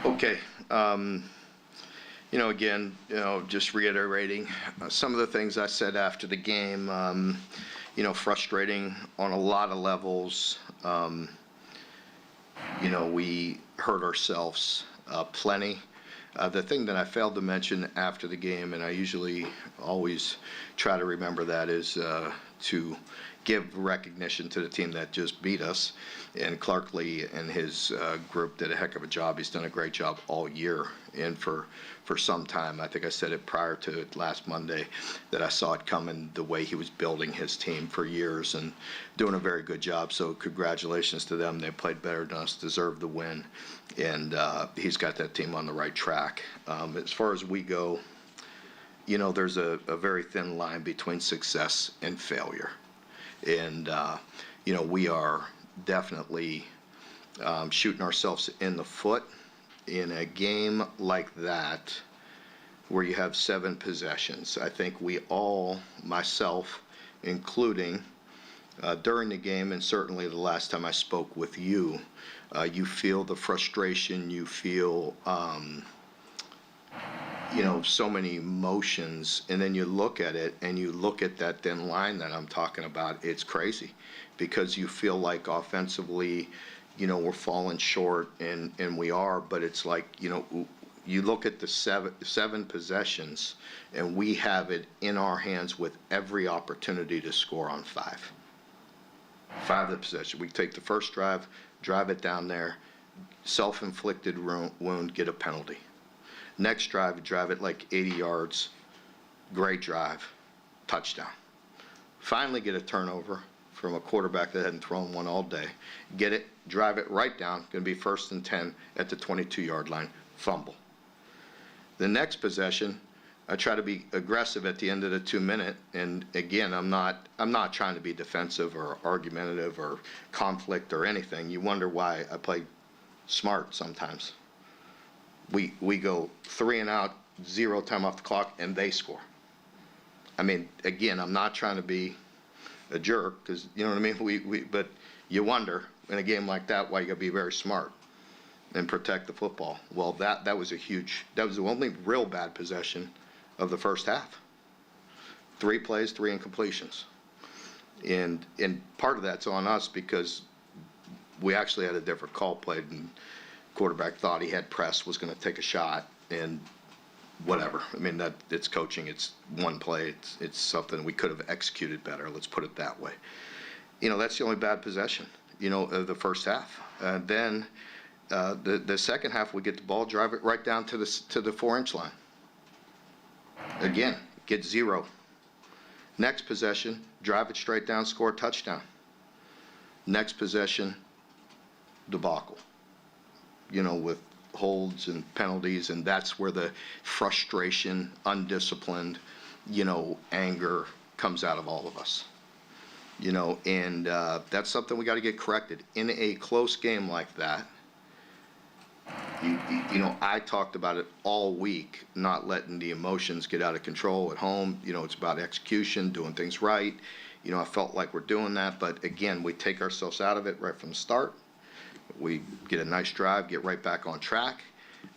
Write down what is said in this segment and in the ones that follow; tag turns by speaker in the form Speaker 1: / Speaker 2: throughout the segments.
Speaker 1: Okay. Again, just reiterating some of the things I said after the game, frustrating on a lot of levels. We hurt ourselves plenty. The thing that I failed to mention after the game, and I usually always try to remember that, is to give recognition to the team that just beat us. And Clark Lee and his group did a heck of a job. He's done a great job all year and for some time. I think I said it prior to last Monday that I saw it coming, the way he was building his team for years and doing a very good job. So congratulations to them. They played better than us, deserved the win, and he's got that team on the right track. As far as we go, there's a very thin line between success and failure. And, we are definitely shooting ourselves in the foot in a game like that where you have 7 possessions. I think we all, myself including, during the game and certainly the last time I spoke with you, you feel the frustration, you feel so many emotions, and then you look at it and you look at that thin line that I'm talking about. It's crazy because you feel like offensively, we're falling short, and we are, but it's like, you look at the seven possessions and we have it in our hands with every opportunity to score on 5 of the possession. We take the first drive it down there, self-inflicted wound, get a penalty. Next drive it like 80 yards, great drive, touchdown. Finally get a turnover from a quarterback that hadn't thrown one all day. Get it, drive it right down, going to be 1st and 10 at the 22-yard line, fumble. The next possession, I try to be aggressive at the end of the 2-minute, and again, I'm not trying to be defensive or argumentative or conflict or anything. You wonder why I play smart sometimes. We go 3 and out, 0 time off the clock, and they score. I mean, again, I'm not trying to be a jerk, because, you know what I mean? But you wonder in a game like that why you got to be very smart and protect the football. Well, that was that was the only real bad possession of the first half. 3 plays, 3 incompletions. And part of that's on us because we actually had a different call played, and quarterback thought he had press, was going to take a shot, and whatever. I mean, it's coaching. It's one play. It's something we could have executed better. Let's put it that way. That's the only bad possession, of the first half. Then the second half, we get the ball, drive it right down to the 4-inch line. Again, get 0. Next possession, drive it straight down, score a touchdown. Next possession, debacle. With holds and penalties, and that's where the frustration, undisciplined, anger comes out of all of us. And that's something we got to get corrected. In a close game like that, I talked about it all week, not letting the emotions get out of control at home. It's about execution, doing things right. I felt like we're doing that, but again, we take ourselves out of it right from the start. We get a nice drive, get right back on track,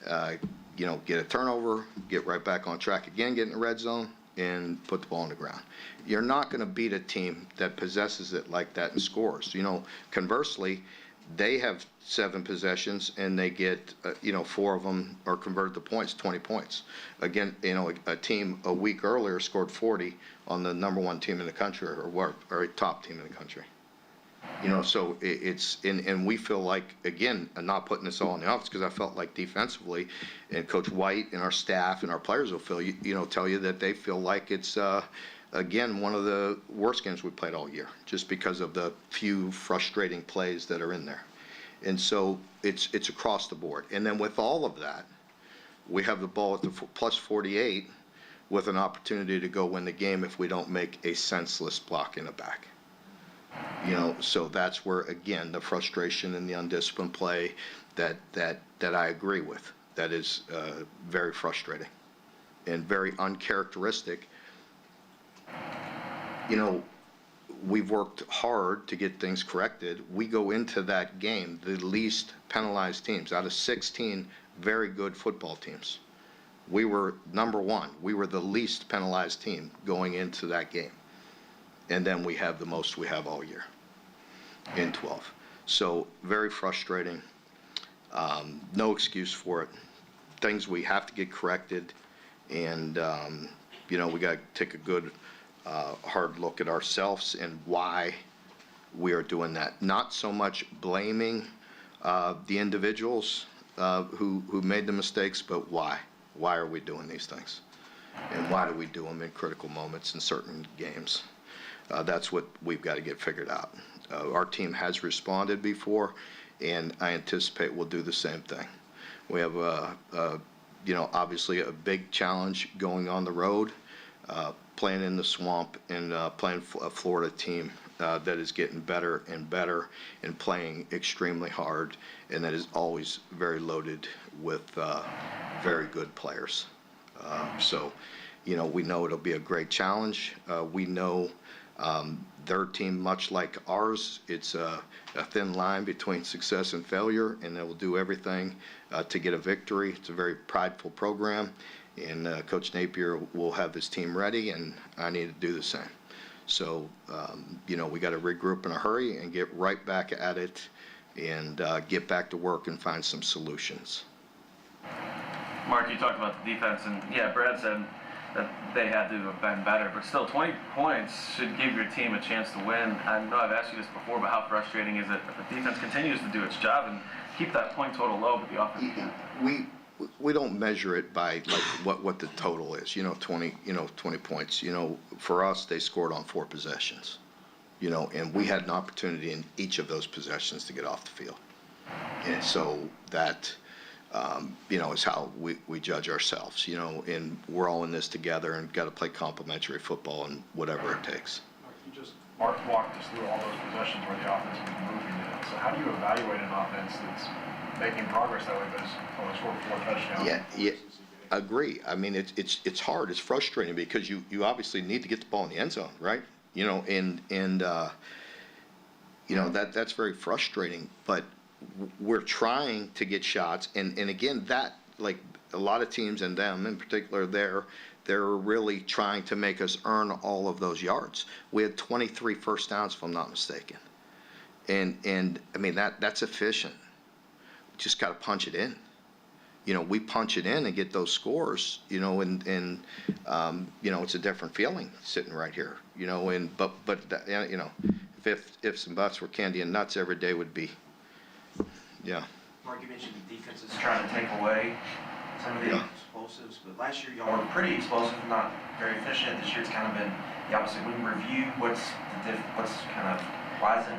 Speaker 1: get a turnover, get right back on track again, get in the red zone, and put the ball on the ground. You're not going to beat a team that possesses it like that and scores. Conversely, they have 7 possessions and they get, 4 of them are converted to points, 20 points. Again, a team a week earlier scored 40 on the number 1 team in the country, or a top team in the country. So it's, and we feel like, again, I'm not putting this all in the office, because I felt like defensively, and Coach White and our staff and our players will tell you that they feel like it's, again, one of the worst games we played all year, just because of the few frustrating plays that are in there. And so it's across the board. And then with all of that, we have the ball at the plus 48 with an opportunity to go win the game if we don't make a senseless block in the back. So that's where, again, the frustration and the undisciplined play that I agree with. That is very frustrating and very uncharacteristic. We've worked hard to get things corrected. We go into that game the least penalized teams. Out of 16 very good football teams. We were number one. We were the least penalized team going into that game. And then we have the most we have all year in 12. So very frustrating. No excuse for it. Things we have to get corrected. And, we got to take a good, hard look at ourselves and why we are doing that. Not so much blaming the individuals who made the mistakes, but why. Why are we doing these things? And why do we do them in critical moments in certain games? That's what we've got to get figured out. Our team has responded before, and I anticipate we'll do the same thing. We have, obviously a big challenge going on the road, playing in the swamp and playing a Florida team that is getting better and better and playing extremely hard, and that is always very loaded with very good players. So, we know it'll be a great challenge. We know their team, much like ours, it's a thin line between success and failure, and they will do everything to get a victory. It's a very prideful program, and Coach Napier will have his team ready, and I need to do the same. So, we got to regroup in a hurry and get right back at it and get back to work and find some solutions.
Speaker 2: Mark, you talked about the defense, and yeah, Brad said that they had to have been better, but still 20 points should give your team a chance to win. I know I've asked you this before, but how frustrating is it that the defense continues to do its job and keep that point total low, but the offense can't?
Speaker 1: We don't measure it by like what the total is, 20 points. For us, they scored on 4 possessions, and we had an opportunity in each of those possessions to get off the field. And so that, is how we judge ourselves, and we're all in this together and got to play complementary football and whatever it takes.
Speaker 3: Mark walked us through all those possessions where the offense was moving it. So how do you evaluate an offense that's making progress that way, but it's only scored 4 touchdowns?
Speaker 1: Yeah, agree. I mean, it's hard. It's frustrating because you obviously need to get the ball in the end zone, right? That's very frustrating. But we're trying to get shots, and again, that, like a lot of teams and them in particular, they're really trying to make us earn all of those yards. We had 23 first downs, if I'm not mistaken, and I mean that's efficient. Just got to punch it in. We punch it in and get those scores. And it's a different feeling sitting right here. But if ifs and buts were candy and nuts, every day would be. Yeah.
Speaker 4: Mark, you mentioned the defense is trying to take away some of the explosives, but last year y'all were pretty explosive, not very efficient. This year it's kind of been the opposite. When you review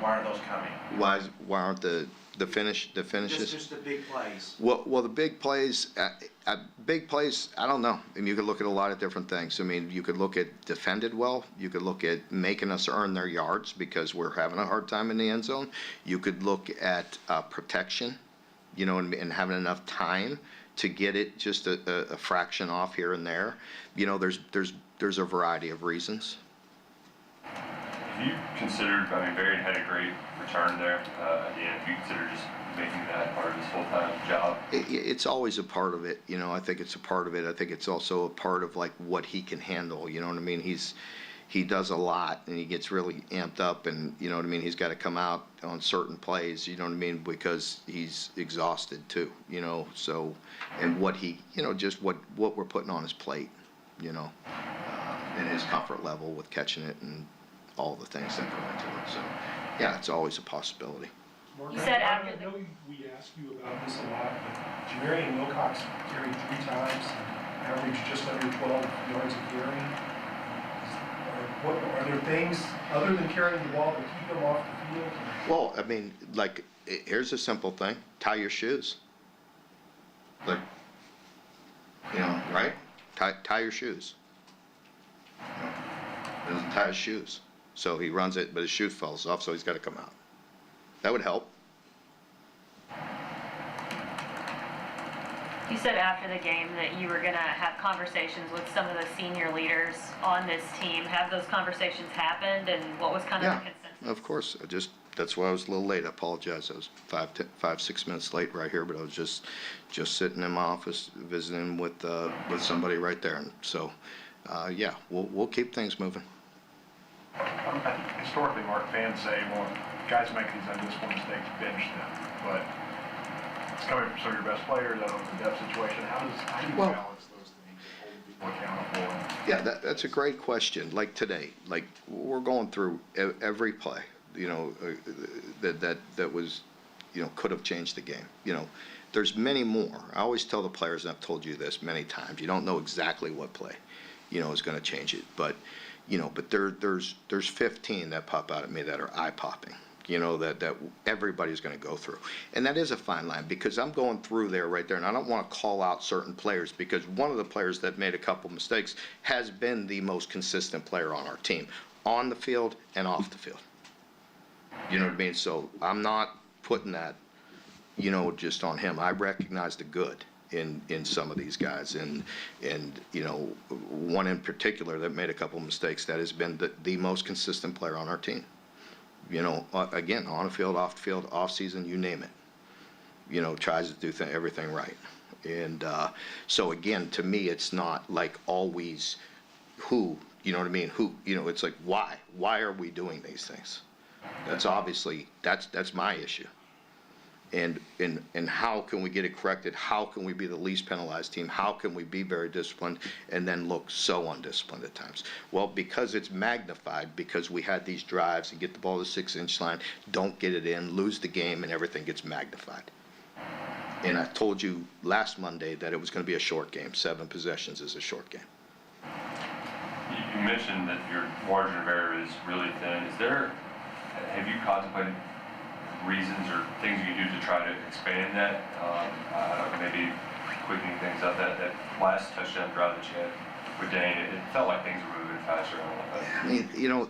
Speaker 4: why are those coming?
Speaker 1: Why aren't the finishes?
Speaker 4: Just the big plays.
Speaker 1: Well, the big plays, I don't know. I mean, you could look at a lot of different things. I mean, you could look at defended well. You could look at making us earn their yards because we're having a hard time in the end zone. You could look at protection, and having enough time to get it just a fraction off here and there. There's a variety of reasons.
Speaker 5: Have you considered, Varian had a great return there at the end. Have you considered just making that part of his full-time job?
Speaker 1: It's always a part of it. I think it's a part of it. I think it's also a part of like what he can handle. You know what I mean? He does a lot and he gets really amped up, and he's got to come out on certain plays, because he's exhausted too, so, and what he, just what we're putting on his plate, and his comfort level with catching it and all the things that go into it. So, yeah, it's always a possibility.
Speaker 3: Mark,
Speaker 6: You said after
Speaker 3: I know we ask you about this a lot, but Jamarian Wilcox carried 3 times, averaged just under 12 yards a carry. Are there things other than carrying the ball that keep them off the field?
Speaker 1: Well, I mean, like, here's a simple thing: tie your shoes. Like, right? Tie your shoes. Doesn't tie his shoes, so he runs it, but his shoe falls off, so he's got to come out. That would help.
Speaker 6: You said after the game that you were going to have conversations with some of the senior leaders on this team. Have those conversations happened, and what was kind of the consensus?
Speaker 1: Of course. Just that's why I was a little late. I apologize. I was 6 minutes late right here, but I was just sitting in my office visiting with somebody right there. And so, yeah, we'll keep things moving.
Speaker 3: I think historically, Mark, fans say, well, guys make these undisciplined mistakes, bench them. But it's coming from some of your best players. I don't know the depth situation. How do you balance those things and hold people accountable?
Speaker 1: Yeah, that's a great question. Like today, like we're going through every play, that was, could have changed the game. There's many more. I always tell the players, and I've told you this many times, you don't know exactly what play, is going to change it. But, but there's 15 that pop out at me that are eye-popping. That everybody's going to go through. And that is a fine line, because I'm going through there right there, and I don't want to call out certain players, because one of the players that made a couple mistakes has been the most consistent player on our team, on the field and off the field. You know what I mean? So I'm not putting that, just on him. I recognize the good in some of these guys, and one in particular that made a couple mistakes, that has been the most consistent player on our team. Again, on the field, off the field, off season, you name it. Tries to do everything right. And so again, to me, it's not like always who, you know what I mean? Who, it's like why? Why are we doing these things? That's obviously, that's my issue. And how can we get it corrected? How can we be the least penalized team? How can we be very disciplined and then look so undisciplined at times? Well, because it's magnified, because we had these drives and get the ball to the 6-inch line, don't get it in, lose the game, and everything gets magnified. And I told you last Monday that it was going to be a short game. 7 possessions is a short game.
Speaker 5: You mentioned that your margin of error is really thin. Have you contemplated reasons or things you can do to try to expand that? Maybe quickening things up. That last touchdown drive that you had with Dane, it felt like things were moving faster.
Speaker 1: I mean,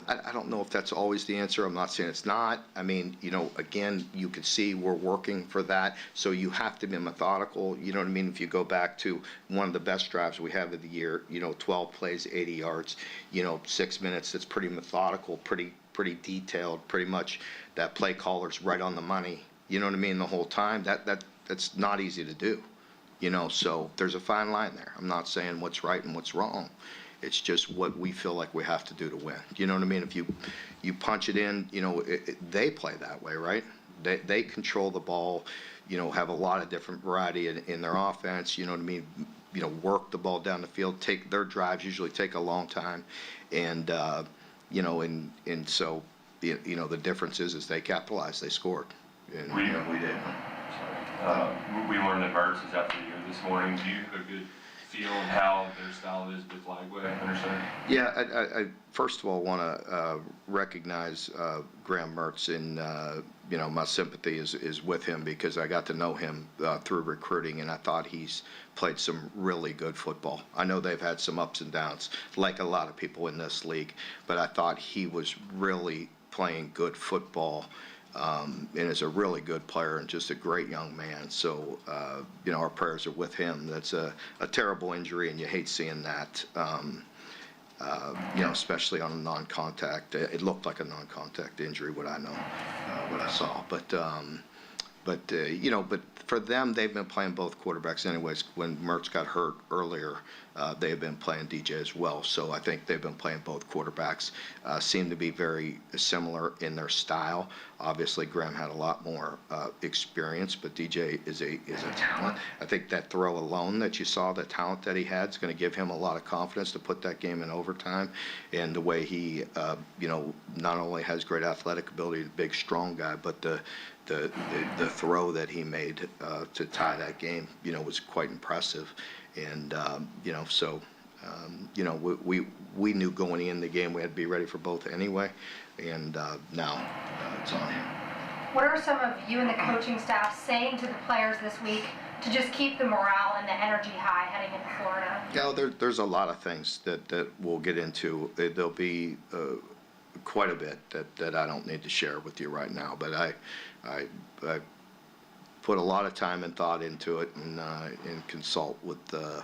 Speaker 1: I don't know if that's always the answer. I'm not saying it's not. I mean, again, you can see we're working for that. So you have to be methodical. You know what I mean? If you go back to one of the best drives we have of the year, 12 plays, 80 yards, 6 minutes. It's pretty methodical, pretty detailed, pretty much that play caller's right on the money. You know what I mean? The whole time. That's not easy to do. So there's a fine line there. I'm not saying what's right and what's wrong. It's just what we feel like we have to do to win. You know what I mean? If you punch it in, they play that way, right? They control the ball, have a lot of different variety in their offense. You know what I mean? Work the ball down the field. Take their drives usually take a long time, and and so the difference is they capitalized, they scored, and we did.
Speaker 5: We learned that Mertz is out for the year this morning. Do you have a good feel on how their style is with Lagway under center? Yeah,
Speaker 1: I first of all want to recognize Graham Mertz, and my sympathy is with him, because I got to know him through recruiting, and I thought he's played some really good football. I know they've had some ups and downs, like a lot of people in this league, but I thought he was really playing good football. And is a really good player and just a great young man. So, our prayers are with him. That's a terrible injury, and you hate seeing that, especially on a non-contact. It looked like a non-contact injury, what I saw. But for them, they've been playing both quarterbacks anyways. When Mertz got hurt earlier, they have been playing DJ as well. So I think they've been playing both quarterbacks. Seem to be very similar in their style. Obviously, Graham had a lot more experience, but DJ is a talent. I think that throw alone that you saw, the talent that he had, is going to give him a lot of confidence to put that game in overtime. And the way he, not only has great athletic ability, a big, strong guy, but the throw that he made to tie that game, was quite impressive. And we knew going in the game we had to be ready for both anyway. And now it's on him.
Speaker 7: What are some of you and the coaching staff saying to the players this week to just keep the morale and the energy high heading into Florida?
Speaker 1: Yeah, there's a lot of things that we'll get into. There'll be quite a bit that I don't need to share with you right now, but I put a lot of time and thought into it, and consult with a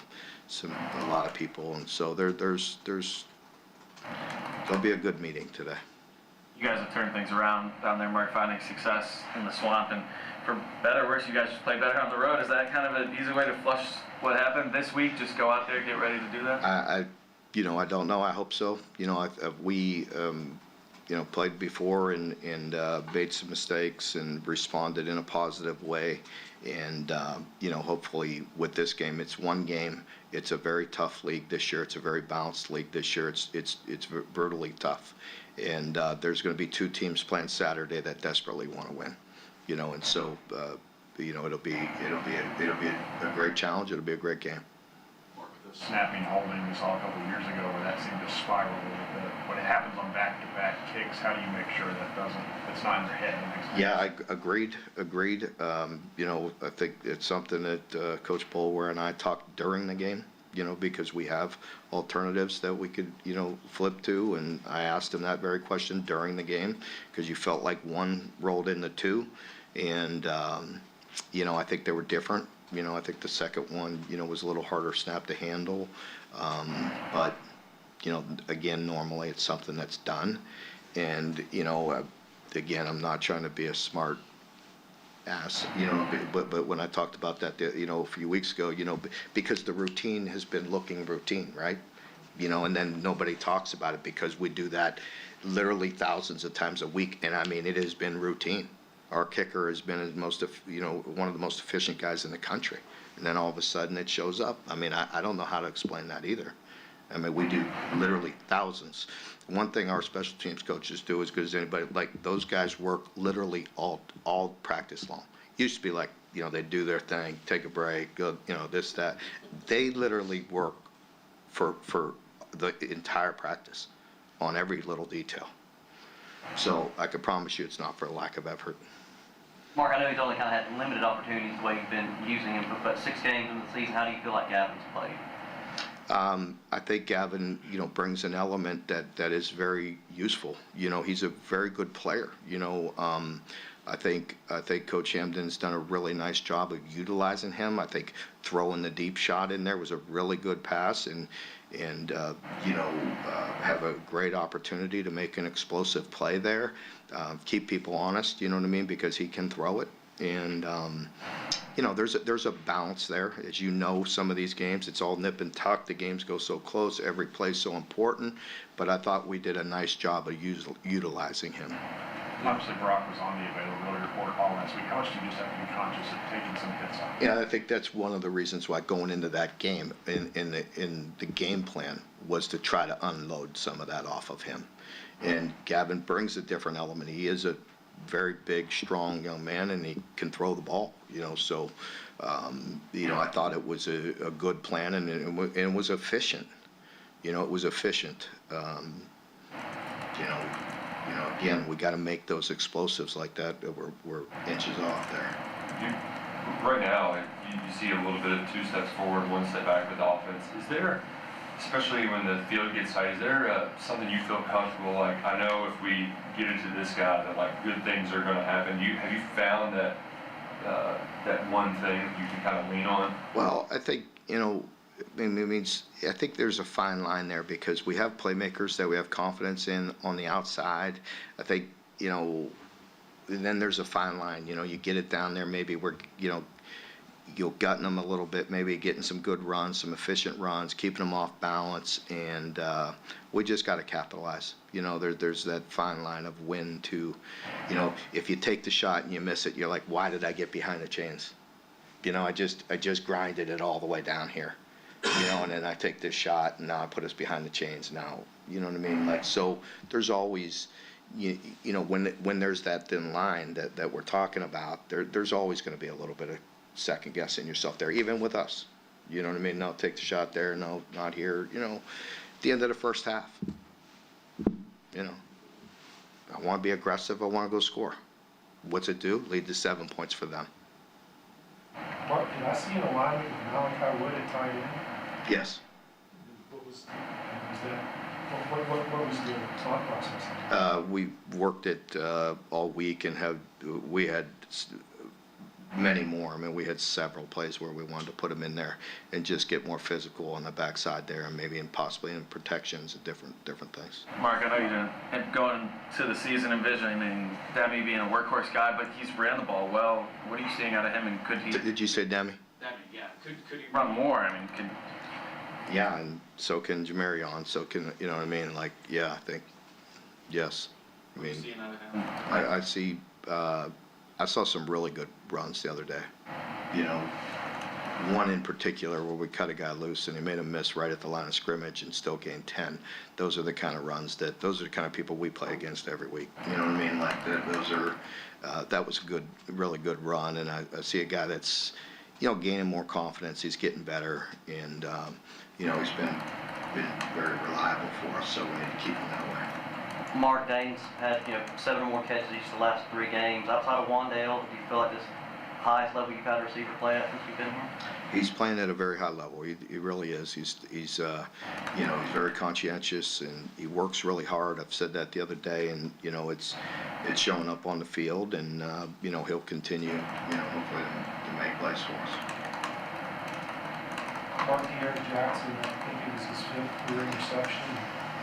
Speaker 1: lot of people, and so there'll be a good meeting today.
Speaker 2: you guys have turned things around down there, Mark, finding success in the swamp, and for better or worse, you guys just play better on the road. Is that kind of an easy way to flush what happened this week? Just go out there, get ready to do that?
Speaker 1: I don't know. I hope so. We played before and made some mistakes and responded in a positive way. And, hopefully with this game, it's one game. It's a very tough league this year. It's a very balanced league this year. It's brutally tough. And there's going to be two teams playing Saturday that desperately want to win. And so, it'll be a great challenge. It'll be a great game.
Speaker 3: The snapping holding we saw a couple of years ago where that seemed to spiral a little bit. When it happens on back-to-back kicks, how do you make sure it's not in their head the next time?
Speaker 1: Yeah, I agreed. I think it's something that Coach Boulware and I talked during the game, because we have alternatives that we could, flip to. And I asked him that very question during the game because you felt like one rolled into two. And, I think they were different. I think the second one, was a little harder snap to handle. But, again, normally it's something that's done. And, again, I'm not trying to be a smart ass, but when I talked about that, a few weeks ago, because the routine has been looking routine, right? And then nobody talks about it because we do that literally thousands of times a week. And I mean, it has been routine. Our kicker has been one of the most efficient guys in the country. And then all of a sudden it shows up. I mean, I don't know how to explain that either. I mean, we do literally thousands. One thing our special teams coaches do as good as anybody, like those guys work literally all practice long. Used to be like, they do their thing, take a break, go, this, that. They literally work for the entire practice on every little detail. So I can promise you it's not for a lack of effort.
Speaker 8: Mark, I know he's only kind of had limited opportunities the way you've been using him, but 6 games in the season, how do you feel like Gavin's played?
Speaker 1: I think Gavin, brings an element that is very useful. He's a very good player. I think Coach Hamden's done a really nice job of utilizing him. I think throwing the deep shot in there was a really good pass, and have a great opportunity to make an explosive play there. Keep people honest, you know what I mean, because he can throw it. And there's a balance there. As some of these games, it's all nip and tuck. The games go so close. Every play's so important. But I thought we did a nice job of utilizing him.
Speaker 3: Obviously, Brock was on the availability report all last week. How much do you just have to be conscious of taking some hits off?
Speaker 1: Yeah, I think that's one of the reasons why going into that game in the game plan was to try to unload some of that off of him. And Gavin brings a different element. He is a very big, strong young man, and he can throw the ball. So I thought it was a good plan, and it was efficient. It was efficient. Again, we got to make those explosives like that we're inches off there.
Speaker 5: Right now, you see a little bit of 2 steps forward, 1 step back with offense. Is there, especially when the field gets tight, is there something you feel comfortable, like, I know if we get into this guy that, like, good things are going to happen? Have you found that one thing you can kind of lean on?
Speaker 1: Well, I think, I think there's a fine line there because we have playmakers that we have confidence in on the outside. I think, and then there's a fine line. You get it down there, maybe we're, you're gutting them a little bit, maybe getting some good runs, some efficient runs, keeping them off balance, and we just got to capitalize. There's that fine line of when to, if you take the shot and you miss it, you're like, why did I get behind the chains? I just grinded it all the way down here. And then I take this shot, and now I put us behind the chains now. You know what I mean? Like, so there's always, when there's that thin line that we're talking about, there's always going to be a little bit of second guessing yourself there, even with us. You know what I mean? No, take the shot there. No, not here. At the end of the first half, I want to be aggressive. I want to go score. What's it do? Lead to 7 points for them.
Speaker 9: Mark, did I see an alignment with Malachi Wood at tight end?
Speaker 1: Yes.
Speaker 9: What was that? What was the thought process?
Speaker 1: We worked it all week and we had many more. I mean, we had several plays where we wanted to put him in there and just get more physical on the backside there, and maybe possibly in protections and different things.
Speaker 2: Mark, I know you didn't going to the season envisioning Demi being a workhorse guy, but he's ran the ball well. What are you seeing out of him, and could he?
Speaker 1: Did you say Demi?
Speaker 2: Demi, yeah. Could he run more? I mean, could.
Speaker 1: Yeah, and so can Jamarion. So can, you know what I mean? Like, yeah, I think, yes. I mean,
Speaker 2: Seeing out of him?
Speaker 1: I see. I saw some really good runs the other day. You know, one in particular where we cut a guy loose and he made a miss right at the line of scrimmage and still gained 10. Those are the kind of runs those are the kind of people we play against every week. You know what I mean? Like those are. That was a really good run, and I see a guy that's, you know, gaining more confidence. He's getting better, and you know, he's been very reliable for us. So we need to keep him that way.
Speaker 8: Mark Dane's had 7 or more catches each of the last 3 games. Outside of Wandale, do you feel like this highest level you've had a receiver play at since you've been here?
Speaker 1: He's playing at a very high level. He really is. He's you know, he's very conscientious and he works really hard. I've said that the other day, and you know, it's showing up on the field, and you know, he'll continue, you know, hopefully to make plays for us.
Speaker 9: Mark Jackson, I think it was his 5th career interception.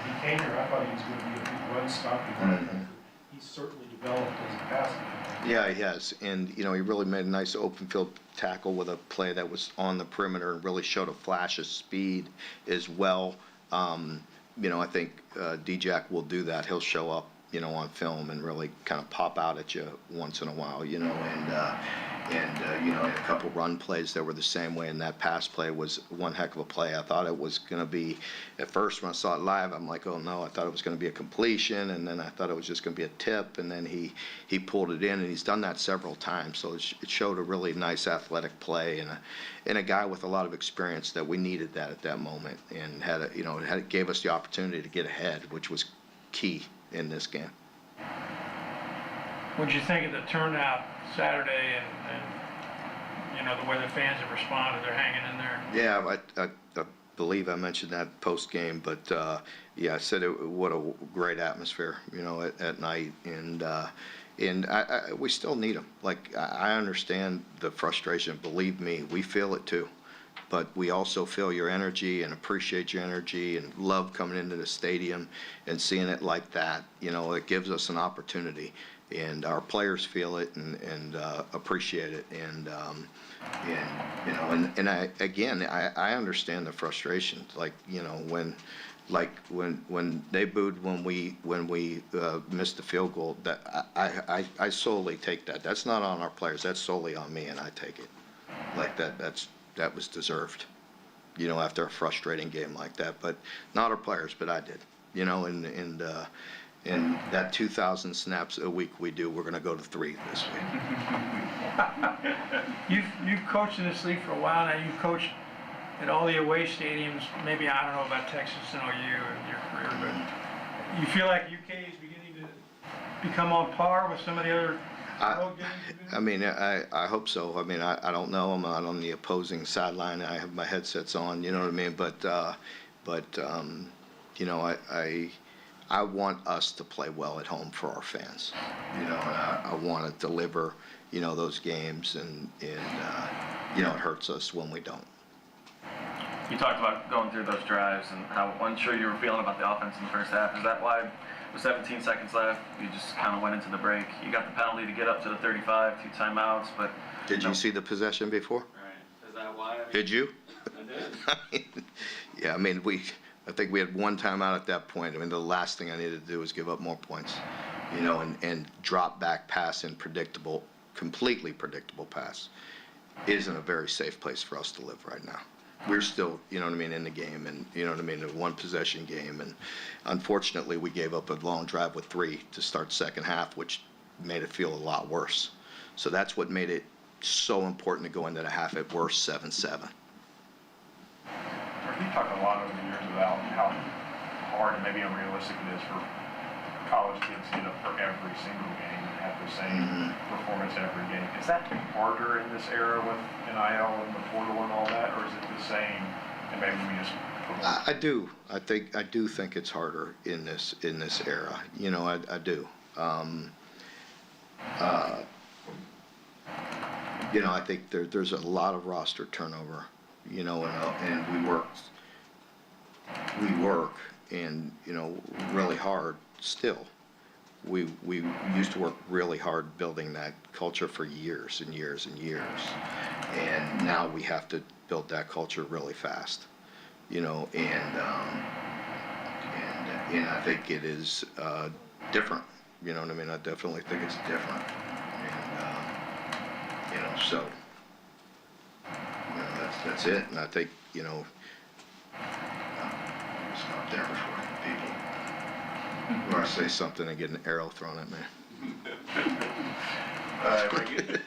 Speaker 9: He came here, I thought he was going to be a big run stopper.
Speaker 1: Mm-hmm.
Speaker 9: He's certainly developed as a passer.
Speaker 1: Yeah, he has, and you know, he really made a nice open field tackle with a play that was on the perimeter and really showed a flash of speed as well. You know, I think D-Jack will do that. He'll show up, you know, on film and really kind of pop out at you once in a while, you know, and you know, a couple run plays that were the same way, and that pass play was one heck of a play. I thought it was going to be, at first when I saw it live, I'm like, oh no, I thought it was going to be a completion, and then I thought it was just going to be a tip, and then he pulled it in, and he's done that several times, so it showed a really nice athletic play, and a guy with a lot of experience that we needed that at that moment, and it gave us the opportunity to get ahead, which was key in this game.
Speaker 10: What'd you think of the turnout Saturday and you know, the way the fans have responded? They're hanging in there.
Speaker 1: Yeah, I believe I mentioned that post-game, but yeah, I said what a great atmosphere, you know, at night, and we still need them. Like, I understand the frustration. Believe me, we feel it too. But we also feel your energy and appreciate your energy and love coming into the stadium and seeing it like that. You know, it gives us an opportunity, and our players feel it and appreciate it. And you know, and I understand the frustration. Like, you know, when they booed when we missed the field goal, that I solely take that. That's not on our players. That's solely on me, and I take it like that. That was deserved, you know, after a frustrating game like that. But not our players, but I did, you know, and that 2,000 snaps a week we do, we're going to go to 3 this week.
Speaker 10: You've coached in this league for a while now. You've coached at all the away stadiums. Maybe, I don't know about Texas and OU in your career, but you feel like UK is beginning to become on par with some of the other road games?
Speaker 1: I mean, I hope so. I mean, I don't know. I'm not on the opposing sideline. I have my headsets on, you know what I mean? But you know, I want us to play well at home for our fans, you know, and I want to deliver, you know, those games, and you know, it hurts us when we don't.
Speaker 2: You talked about going through those drives and how unsure you were feeling about the offense in the first half. Is that why, with 17 seconds left, you just kind of went into the break? You got the penalty to get up to the 35, 2 timeouts, but...
Speaker 1: Did you see the possession before?
Speaker 2: Right. Is that why?
Speaker 1: Did you?
Speaker 2: I did.
Speaker 1: Yeah, I mean, I think we had 1 timeout at that point. I mean, the last thing I needed to do was give up more points, you know, and drop back pass in completely predictable pass isn't a very safe place for us to live right now. We're still, you know what I mean, in the game, and you know what I mean, a 1-possession game, and unfortunately we gave up a long drive with 3 to start second half, which made it feel a lot worse. So that's what made it so important to go into the half at worst 7-7.
Speaker 3: You talked a lot over the years about how hard and maybe unrealistic it is for college kids to get up for every single game and have the same performance every game. Is that harder in this era with NIL and the portal and all that, or is it the same? And maybe we just
Speaker 1: I do think it's harder in this era. You know, I do. you know, I think there's a lot of roster turnover, you know, and we work and, you know, really hard still. We used to work really hard building that culture for years and years and years. And now we have to build that culture really fast, you know, and I think it is different, you know what I mean? I definitely think it's different. And, you know, so, you know, that's it. And I think, you know, I'll stop there before people, or I say something and get an arrow thrown at me.
Speaker 3: All right, we're good.